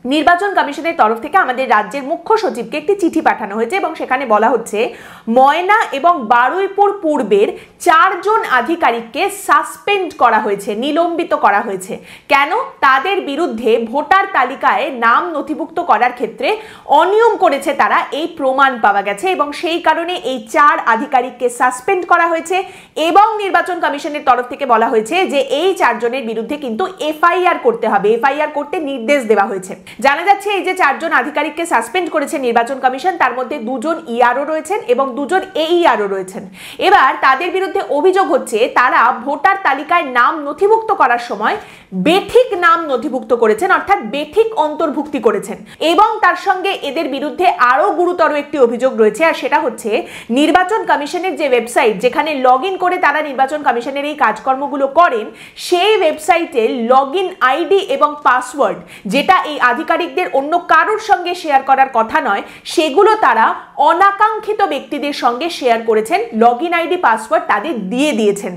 নির্বাচন কমিশনের তরফ থেকে আমাদের রাজ্যের মুখ্য সচিবকে একটি চিঠি পাঠানো হয়েছে এবং সেখানে বলা হচ্ছে ময়না এবং বারুইপুর পূর্বের 4 জন আধিকারিককে সাসপেন্ড করা হয়েছে, নিলম্বিত করা হয়েছে। কেন? তাদের বিরুদ্ধে ভোটার তালিকায় নাম নথিভুক্ত করার ক্ষেত্রে অনিয়ম করেছে তারা, এই প্রমাণ পাওয়া গেছে এবং সেই কারণে এই 4 আধিকারিককে সাসপেন্ড করা হয়েছে এবং নির্বাচন কমিশনের তরফ থেকে বলা হয়েছে যে এই 4 জনের বিরুদ্ধে কিন্তু এফআইআর করতে হবে, এফআইআর করতে নির্দেশ দেওয়া হয়েছে। জানা যাচ্ছে এই যে 4 জন আধিকারিককে সাসপেন্ড করেছে নির্বাচন কমিশন, তার মধ্যে 2 জন ইআরও রয়েছেন এবং 2 জন এইআরও রয়েছেন। এবার তাদের বিরুদ্ধে অভিযোগ হচ্ছে তারা ভোটার তালিকায় নাম নথিভুক্ত করার সময় বেঠিক নাম নথিভুক্ত করেছেন, অর্থাৎ বেঠিক অন্তর্ভুক্তি করেছেন। এবং তার সঙ্গে এদের বিরুদ্ধে আরো গুরুতর একটি অভিযোগ রয়েছে, আর সেটা হচ্ছে নির্বাচন কমিশনের যে ওয়েবসাইট যেখানে লগ ইন করে তারা নির্বাচন কমিশনের এই কাজকর্মগুলো করেন, সেই ওয়েবসাইটে লগ ইন আইডি এবং পাসওয়ার্ড যেটা এই আধিকারিকদের অন্য কারোর সঙ্গে শেয়ার করার কথা নয়, সেগুলো তারা অনাকাঙ্ক্ষিত ব্যক্তিদের সঙ্গে শেয়ার করেছেন, লগ ইন আইডি পাসওয়ার্ড তাদের দিয়ে দিয়েছেন।